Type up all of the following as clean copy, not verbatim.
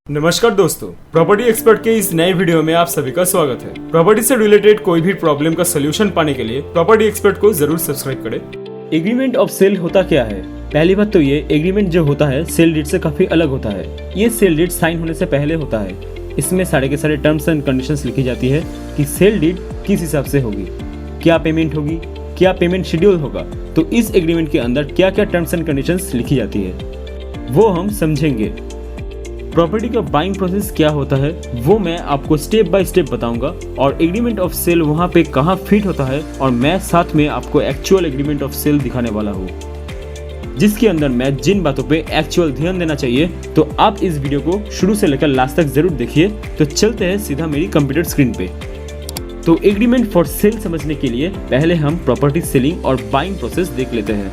नमस्कार दोस्तों, property expert के इस नए वीडियो में आप सभी का स्वागत है। प्रॉपर्टी से रिलेटेड कोई भी प्रॉब्लम का सोल्यूशन पाने के लिए प्रॉपर्टी एक्सपर्ट को जरूर सब्सक्राइब करें। एग्रीमेंट ऑफ सेल होता क्या है? पहली बात तो ये एग्रीमेंट जो होता है सेल डीड से काफी अलग होता है। ये सेल डीड साइन होने से पहले होता है। इसमें सारे के सारे टर्म्स एंड कंडीशंस लिखी जाती है कि सेल डीड किस हिसाब से होगी, क्या पेमेंट होगी, क्या पेमेंट शेड्यूल होगा। तो इस एग्रीमेंट के अंदर क्या क्या टर्म्स एंड कंडीशंस लिखी जाती है वो हम समझेंगे। प्रॉपर्टी का बाइंग प्रोसेस क्या होता है वो मैं आपको स्टेप बाय स्टेप बताऊंगा, और एग्रीमेंट ऑफ सेल वहाँ पे कहाँ फिट होता है, और मैं साथ में आपको एक्चुअल एग्रीमेंट ऑफ सेल दिखाने वाला हूँ, जिसके अंदर मैं जिन बातों पे एक्चुअल ध्यान देना चाहिए। तो आप इस वीडियो को शुरू से लेकर लास्ट तक जरूर देखिए। तो चलते हैं सीधा मेरी कंप्यूटर स्क्रीन पे। तो एग्रीमेंट फॉर सेल समझने के लिए पहले हम प्रॉपर्टी सेलिंग और बाइंग प्रोसेस देख लेते हैं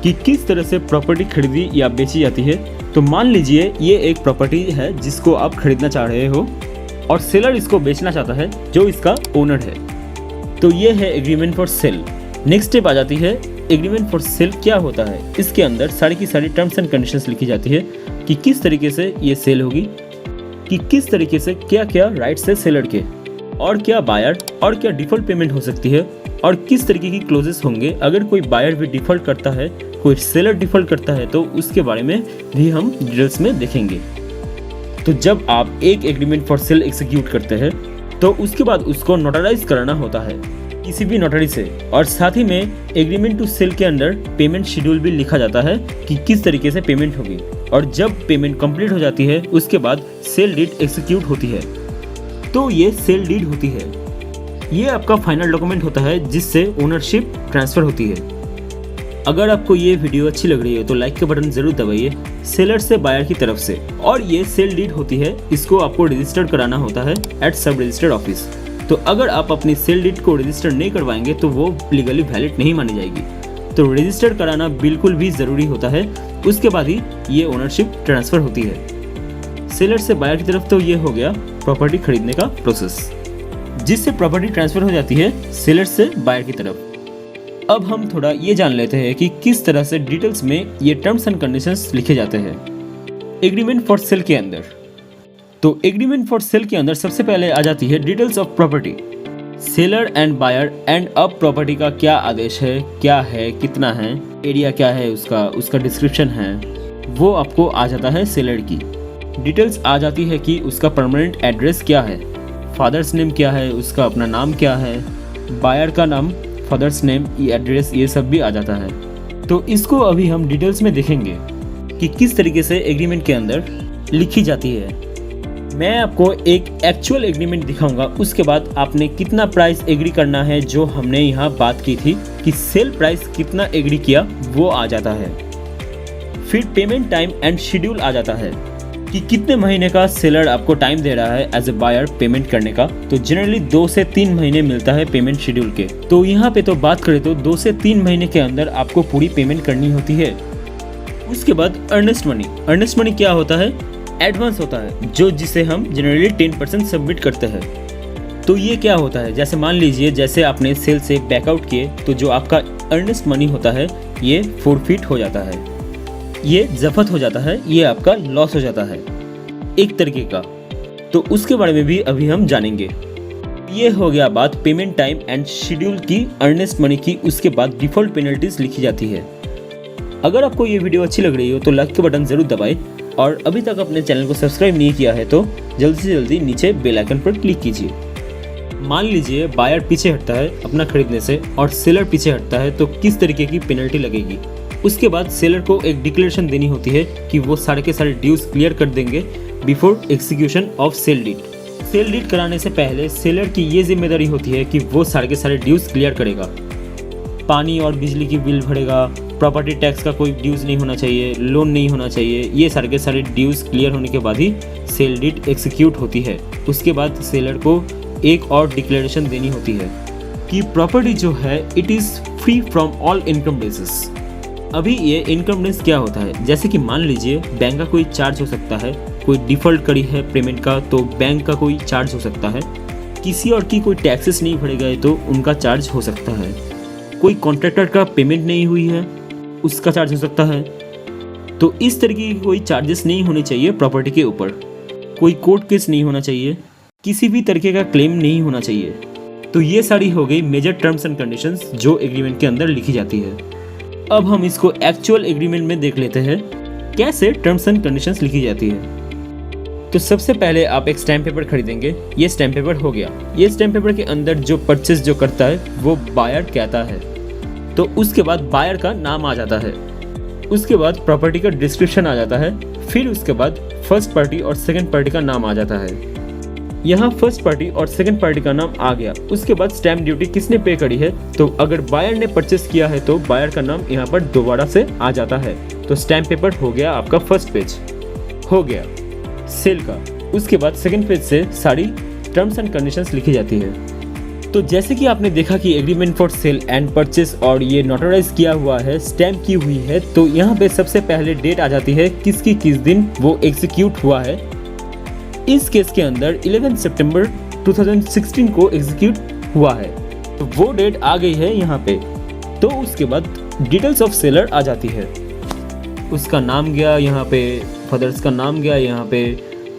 कि किस तरह से प्रॉपर्टी खरीदी या बेची जाती है। तो मान लीजिए ये एक प्रॉपर्टी है जिसको आप खरीदना चाह रहे हो और सेलर इसको बेचना चाहता है जो इसका ओनर है। तो ये है agreement for sale. Next step आ जाती है एग्रीमेंट फॉर सेल क्या होता है। इसके अंदर सारी की सारी टर्म्स एंड कंडीशंस लिखी जाती है कि किस तरीके से ये सेल होगी, कि किस तरीके से क्या क्या राइट्स है सेलर के, और क्या बायर और क्या डिफॉल्ट पेमेंट हो सकती है, और किस तरीके की क्लोजेस होंगे अगर कोई बायर भी डिफॉल्ट करता है, कोई सेलर डिफॉल्ट करता है, तो उसके बारे में भी हम डिटेल्स में देखेंगे। तो जब आप एक एग्रीमेंट फॉर सेल एग्जीक्यूट करते हैं तो उसके बाद उसको नोटराइज कराना होता है किसी भी नोटरी से, और साथ ही में एग्रीमेंट टू सेल के अंदर पेमेंट शेड्यूल भी लिखा जाता है कि किस तरीके से पेमेंट होगी, और जब पेमेंट कंप्लीट हो जाती है उसके बाद सेल डीड एग्जीक्यूट होती है। तो ये सेल डीड होती है, ये आपका फाइनल डॉक्यूमेंट होता है जिससे ओनरशिप ट्रांसफर होती है। अगर आपको ये वीडियो अच्छी लग रही है तो लाइक का बटन जरूर दबाइए सेलर से बायर की तरफ से। और ये सेल डीड होती है, इसको आपको रजिस्टर्ड कराना होता है एट सब रजिस्टर्ड ऑफिस। तो अगर आप अपनी सेल डीड को रजिस्टर नहीं करवाएंगे तो वो लीगली वैलिड नहीं मानी जाएगी। तो रजिस्टर कराना बिल्कुल भी ज़रूरी होता है, उसके बाद ही ये ओनरशिप ट्रांसफ़र होती है सेलर से बायर की तरफ। तो ये हो गया प्रॉपर्टी खरीदने का प्रोसेस, जिससे प्रॉपर्टी ट्रांसफ़र हो जाती है सेलर से बायर की तरफ। अब हम थोड़ा ये जान लेते हैं कि किस तरह से डिटेल्स में ये टर्म्स एंड कंडीशंस लिखे जाते हैं एग्रीमेंट फॉर सेल के अंदर। तो एग्रीमेंट फॉर सेल के अंदर सबसे पहले आ जाती है details of property. Seller and buyer and अब प्रॉपर्टी का क्या आदेश है, क्या है, कितना है, एरिया क्या है, उसका डिस्क्रिप्शन है, वो आपको आ जाता है। सेलर की डिटेल्स आ जाती है कि उसका परमानेंट एड्रेस क्या है, फादर्स नेम क्या है, उसका अपना नाम क्या है, बायर का नाम, फादर्स नेम, एड्रेस, ये सब भी आ जाता है। तो इसको अभी हम डिटेल्स में देखेंगे कि किस तरीके से एग्रीमेंट के अंदर लिखी जाती है। मैं आपको एक एक्चुअल एग्रीमेंट दिखाऊंगा, उसके बाद आपने कितना प्राइस एग्री करना है, जो हमने यहाँ बात की थी कि सेल प्राइस कितना एग्री किया वो आ जाता है। फिर पेमेंट टाइम एंड शेड्यूल आ जाता है कि कितने महीने का सेलर आपको टाइम दे रहा है एज ए बायर पेमेंट करने का। तो जनरली 2 से 3 महीने मिलता है पेमेंट शेड्यूल के। तो यहाँ पे तो बात करें तो 2 से 3 महीने के अंदर आपको पूरी पेमेंट करनी होती है। उसके बाद अर्नेस्ट मनी। अर्नेस्ट मनी क्या होता है? एडवांस होता है, जो जिसे हम जनरली 10% सबमिट करते हैं। तो ये क्या होता है? जैसे मान लीजिए जैसे आपने सेल से बैकआउट किए तो जो आपका अर्नेस्ट मनी होता है ये फोरफिट हो जाता है, ये जफत हो जाता है, ये आपका लॉस हो जाता है एक तरीके का। तो उसके बारे में भी अभी हम जानेंगे। ये हो गया बात पेमेंट टाइम एंड शेड्यूल की, अर्नेस्ट मनी की। उसके बाद डिफॉल्ट पेनल्टीज लिखी जाती है। अगर आपको ये वीडियो अच्छी लग रही हो तो लाइक का बटन जरूर दबाएं, और अभी तक अपने चैनल को सब्सक्राइब नहीं किया है तो जल्दी से जल्दी नीचे बेल आइकन पर क्लिक कीजिए। मान लीजिए बायर पीछे हटता है अपना खरीदने से और सेलर पीछे हटता है, तो किस तरीके की पेनल्टी लगेगी। उसके बाद सेलर को एक डिक्लेरेशन देनी होती है कि वो सारे के सारे ड्यूज क्लियर कर देंगे before execution of sale deed. Sale deed कराने से पहले सेलर की ये जिम्मेदारी होती है कि वो सारे के सारे ड्यूज क्लियर करेगा। पानी और बिजली की बिल भरेगा, प्रॉपर्टी टैक्स का कोई ड्यूज नहीं होना चाहिए, लोन नहीं होना चाहिए। ये सारे के सारे ड्यूज क्लियर होने के बाद ही सेल डीड एग्जीक्यूट होती है। उसके बाद सेलर को एक और डिक्लेरेशन देनी होती है कि प्रॉपर्टी जो है it is free from all income basis. अभी ये इनकम टैक्स क्या होता है? जैसे कि मान लीजिए बैंक का कोई चार्ज हो सकता है, कोई डिफॉल्ट करी है पेमेंट का तो बैंक का कोई चार्ज हो सकता है, किसी और की कोई टैक्सेस नहीं भरे गए तो उनका चार्ज हो सकता है, कोई कॉन्ट्रैक्टर का पेमेंट नहीं हुई है उसका चार्ज हो सकता है। तो इस तरीके की कोई चार्जेस नहीं होने चाहिए प्रॉपर्टी के ऊपर। कोई कोर्ट केस नहीं होना चाहिए, किसी भी तरीके का क्लेम नहीं होना चाहिए। तो ये सारी हो गई मेजर टर्म्स एंड कंडीशंस जो एग्रीमेंट के अंदर लिखी जाती है। अब हम इसको एक्चुअल एग्रीमेंट में देख लेते हैं कैसे टर्म्स एंड कंडीशंस लिखी जाती है। तो सबसे पहले आप एक स्टैम्प पेपर खरीदेंगे। ये स्टैम्प पेपर हो गया। ये स्टैम्प पेपर के अंदर जो परचेस जो करता है वो बायर कहता है। तो उसके बाद बायर का नाम आ जाता है, उसके बाद प्रॉपर्टी का डिस्क्रिप्शन आ जाता है, फिर उसके बाद फर्स्ट पार्टी और सेकंड पार्टी का नाम आ जाता है। यहाँ फर्स्ट पार्टी और सेकंड पार्टी का नाम आ गया। उसके बाद स्टैम्प ड्यूटी किसने पे करी है, तो अगर बायर ने परचेस किया है तो बायर का नाम यहाँ पर दोबारा से आ जाता है। तो स्टैम्प पेपर हो गया आपका फर्स्ट पेज हो गया सेल का। उसके बाद सेकंड पेज से सारी टर्म्स एंड कंडीशंस लिखी जाती है। तो जैसे कि आपने देखा कि agreement for cell and purchase और ये नोटराइज किया हुआ है, स्टैम्प की हुई है, तो यहाँ पे सबसे पहले डेट आ जाती है किसकी किस दिन वो एग्जीक्यूट हुआ है। इस केस के अंदर 11 सितंबर 2016 को एग्जीक्यूट हुआ है, तो वो डेट आ गई है यहाँ पे। तो उसके बाद डिटेल्स ऑफ सेलर आ जाती है, उसका नाम गया यहाँ पे, फादर्स का नाम गया यहाँ पे,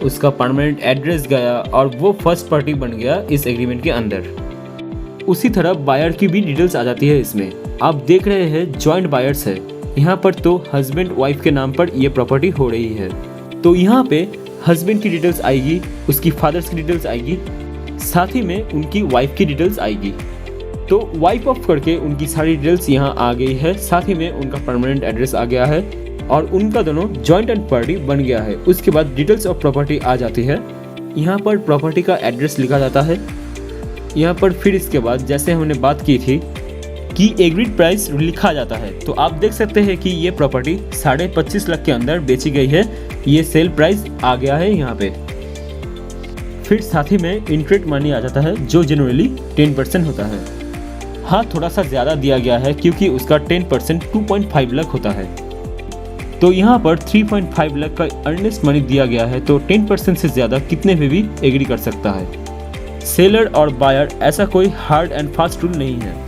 उसका परमानेंट एड्रेस गया और वो फर्स्ट पार्टी बन गया इस एग्रीमेंट के अंदर। उसी तरह बायर की भी डिटेल्स आ जाती है इसमें। आप देख रहे हैं जॉइंट बायर्स है यहाँ पर, तो हस्बैंड वाइफ के नाम पर ये प्रॉपर्टी हो रही है। तो यहाँ पे हस्बैंड की डिटेल्स आएगी, उसकी फादर्स की डिटेल्स आएगी, साथ ही में उनकी वाइफ की डिटेल्स आएगी। तो वाइफ ऑफ करके उनकी सारी डिटेल्स यहाँ आ गई है, साथ ही में उनका परमानेंट एड्रेस आ गया है और उनका दोनों जॉइंट एंड पार्टी बन गया है। उसके बाद डिटेल्स ऑफ प्रॉपर्टी आ जाती है, यहाँ पर प्रॉपर्टी का एड्रेस लिखा जाता है यहाँ पर। फिर इसके बाद जैसे हमने बात की थी कि एग्रीड प्राइस लिखा जाता है, तो आप देख सकते हैं कि ये प्रॉपर्टी 25.5 लाख के अंदर बेची गई है। ये सेल प्राइस आ गया है यहाँ पे। फिर साथ ही में इंटरेस्ट मनी आ जाता है जो जनरली 10% होता है। हाँ, थोड़ा सा ज़्यादा दिया गया है क्योंकि उसका 10% 2.5 लाख होता है। तो यहाँ पर 3.5 लाख का अर्नेस्ट मनी दिया गया है, तो 10% से ज़्यादा कितने में भी एग्री कर सकता है। सेलर और बायर ऐसा कोई हार्ड एंड फास्ट रूल नहीं है।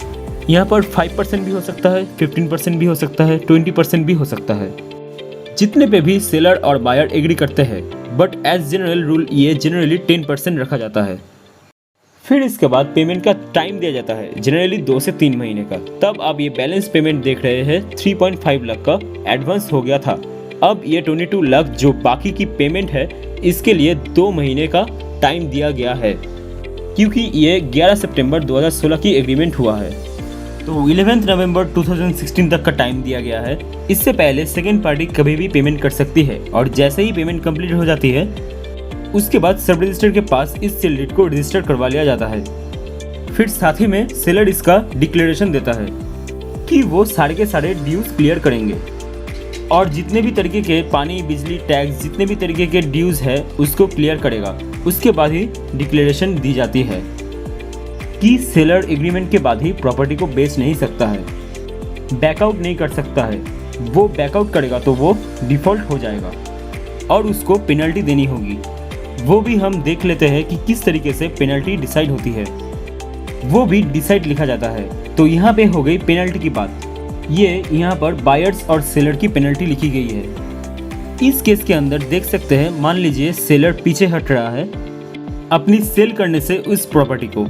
यहाँ पर 5% भी हो सकता है, 15% भी हो सकता है, 20% भी हो सकता है, जितने पे भी सेलर और बायर एग्री करते हैं। बट एज जनरल रूल ये जनरली 10% रखा जाता है। फिर इसके बाद पेमेंट का टाइम दिया जाता है, जनरली 2 से 3 महीने का। तब आप ये बैलेंस पेमेंट देख रहे हैं 3.5 लाख का एडवांस हो गया था। अब ये 22 लाख जो बाकी की पेमेंट है इसके लिए 2 महीने का टाइम दिया गया है, क्योंकि ये 11 सितंबर 2016 की एग्रीमेंट हुआ है। तो 11 नवंबर 2016 तक का टाइम दिया गया है। इससे पहले सेकेंड पार्टी कभी भी पेमेंट कर सकती है और जैसे ही पेमेंट कंप्लीट हो जाती है उसके बाद सब रजिस्टर के पास इस सेल डीड को रजिस्टर करवा लिया जाता है। फिर साथ ही में सेलर इसका डिक्लेरेशन देता है कि वो सारे के सारे ड्यूज क्लियर करेंगे और जितने भी तरीके के पानी बिजली टैक्स जितने भी तरीके के ड्यूज है उसको क्लियर करेगा। उसके बाद ही डिक्लेरेशन दी जाती है कि सेलर एग्रीमेंट के बाद ही प्रॉपर्टी को बेच नहीं सकता है, बैकआउट नहीं कर सकता है। वो बैकआउट करेगा तो वो डिफ़ॉल्ट हो जाएगा और उसको पेनल्टी देनी होगी। वो भी हम देख लेते हैं कि किस तरीके से पेनल्टी डिसाइड होती है, वो भी डिसाइड लिखा जाता है। तो यहाँ पे हो गई पेनल्टी की बात। ये यहाँ पर बायर्स और सेलर की पेनल्टी लिखी गई है। इस केस के अंदर देख सकते हैं, मान लीजिए सेलर पीछे हट रहा है अपनी सेल करने से उस प्रॉपर्टी को,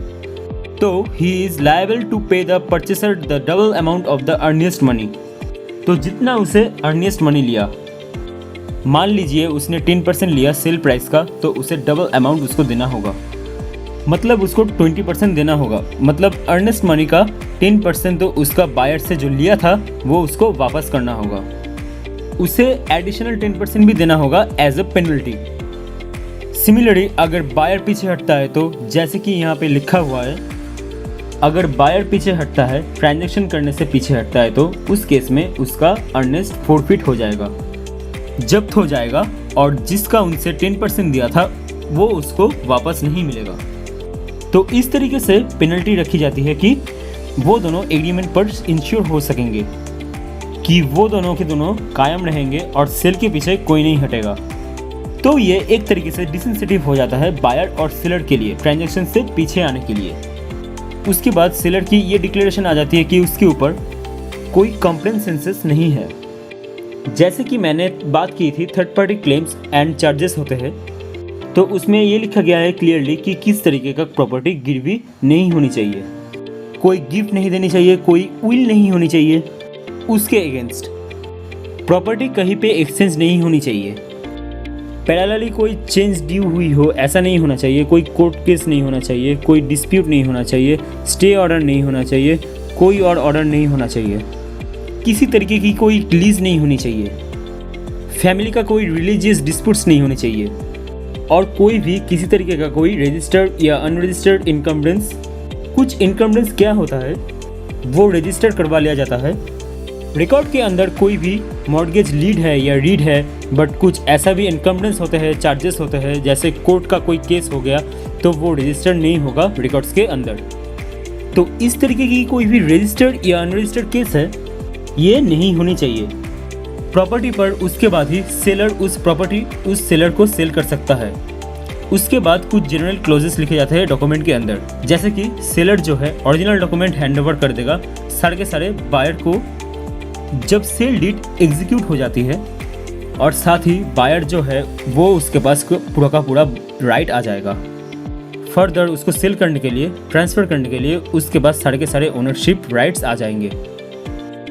तो he is liable to pay the purchaser the double amount of the earnest money. तो जितना उसे अर्निएस्ट मनी लिया, मान लीजिए उसने 10% लिया सेल प्राइस का, तो उसे डबल अमाउंट उसको देना होगा, मतलब उसको 20% देना होगा। मतलब अर्नेस्ट मनी का 10% तो उसका बायर से जो लिया था वो उसको वापस करना होगा। उसे एडिशनल 10% भी देना होगा एज अ पेनल्टी। सिमिलरली अगर बायर पीछे हटता है, तो जैसे कि यहाँ पे लिखा हुआ है, अगर बायर पीछे हटता है, ट्रांजैक्शन करने से पीछे हटता है, तो उस केस में उसका अर्नेस्ट फोरफिट हो जाएगा, जब्त हो जाएगा और जिसका उनसे 10% दिया था वो उसको वापस नहीं मिलेगा। तो इस तरीके से पेनल्टी रखी जाती है कि वो दोनों एग्रीमेंट पर इंश्योर हो सकेंगे कि वो दोनों के दोनों कायम रहेंगे और सेल के पीछे कोई नहीं हटेगा। तो ये एक तरीके से डिसेंसिटिव हो जाता है बायर और सेलर के लिए ट्रांजैक्शन से पीछे आने के लिए। उसके बाद सेलर की ये डिक्लेरेशन आ जाती है कि उसके ऊपर कोई कॉम्प्लेसेंसेस नहीं है। जैसे कि मैंने बात की थी, third party claims and charges होते हैं, तो उसमें ये लिखा गया है क्लियरली कि किस तरीके का प्रॉपर्टी गिरवी नहीं होनी चाहिए। कोई गिफ्ट नहीं देनी चाहिए, कोई विल नहीं होनी चाहिए, उसके अगेंस्ट प्रॉपर्टी कहीं पे एक्सचेंज नहीं होनी चाहिए, पैरेलली कोई चेंज ड्यू हुई हो ऐसा नहीं होना चाहिए, कोई कोर्ट केस नहीं होना चाहिए, कोई डिस्प्यूट नहीं होना चाहिए, स्टे ऑर्डर नहीं होना चाहिए, कोई और ऑर्डर नहीं होना चाहिए, किसी तरीके की कोई लीज नहीं होनी चाहिए, फैमिली का कोई रिलीजियस डिस्प्यूट्स नहीं होने चाहिए, और कोई भी किसी तरीके का कोई रजिस्टर्ड या अनरजिस्टर्ड इनकम्बेंस। कुछ इनकम्बेंस क्या होता है वो रजिस्टर करवा लिया जाता है। रिकॉर्ड के अंदर कोई भी मॉर्गेज लीड है या रीड है, बट कुछ ऐसा भी इनकम्बेंस होते हैं, चार्जेस होते हैं, जैसे कोर्ट का कोई केस हो गया तो वो रजिस्टर्ड नहीं होगा रिकॉर्ड्स के अंदर। तो इस तरीके की कोई भी रजिस्टर्ड या अनरजिस्टर्ड केस है ये नहीं होनी चाहिए प्रॉपर्टी पर। उसके बाद ही सेलर उस प्रॉपर्टी उस सेलर को सेल कर सकता है। उसके बाद कुछ जनरल क्लोजेस लिखे जाते हैं डॉक्यूमेंट के अंदर, जैसे कि सेलर जो है ओरिजिनल डॉक्यूमेंट हैंडओवर कर देगा सारे के सारे बायर को जब सेल डीड एग्जीक्यूट हो जाती है, और साथ ही बायर जो है वो उसके पास पूरा का पूरा राइट आ जाएगा फर्दर उसको सेल करने के लिए, ट्रांसफ़र करने के लिए। उसके बाद सारे के सारे ओनरशिप राइट्स आ जाएंगे।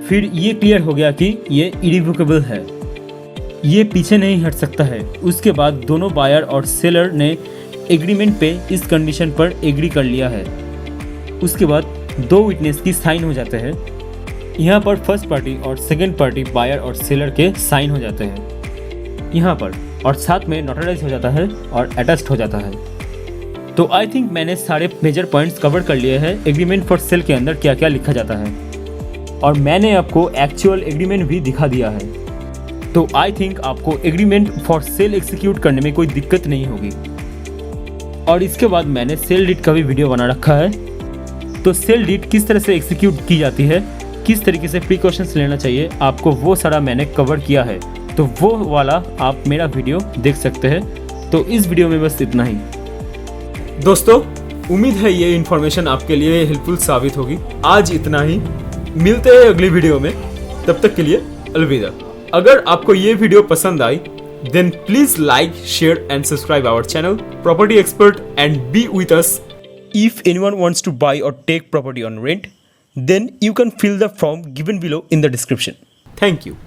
फिर ये क्लियर हो गया कि ये इरिवोकेबल है, ये पीछे नहीं हट सकता है। उसके बाद दोनों बायर और सेलर ने एग्रीमेंट पे इस कंडीशन पर एग्री कर लिया है। उसके बाद दो विटनेस की साइन हो जाते हैं। यहाँ पर फर्स्ट पार्टी और सेकंड पार्टी बायर और सेलर के साइन हो जाते हैं यहाँ पर, और साथ में नोटराइज हो जाता है और अटेस्ट हो जाता है। तो आई थिंक मैंने सारे मेजर पॉइंट्स कवर कर लिए हैं एग्रीमेंट फॉर सेल के अंदर क्या क्या लिखा जाता है, और मैंने आपको एक्चुअल एग्रीमेंट भी दिखा दिया है। तो आई थिंक आपको एग्रीमेंट फॉर सेल एग्जीक्यूट करने में कोई दिक्कत नहीं होगी। और इसके बाद मैंने सेल डीड का भी वीडियो बना रखा है। तो सेल डीड किस तरह से एग्जीक्यूट की जाती है, किस तरीके से प्रिकॉशंस लेना चाहिए, आपको वो सारा मैंने कवर किया है। तो वो वाला आप मेरा वीडियो देख सकते हैं। तो इस वीडियो में बस इतना ही। दोस्तों, उम्मीद है ये इन्फॉर्मेशन आपके लिए हेल्पफुल साबित होगी। आज इतना ही, मिलते हैं अगली वीडियो में। तब तक के लिए अलविदा। अगर आपको ये वीडियो पसंद आई then please like, share and subscribe our channel Property Expert and be with us. If anyone wants to buy or take property on rent, then you can fill the form given below in the description. Thank you.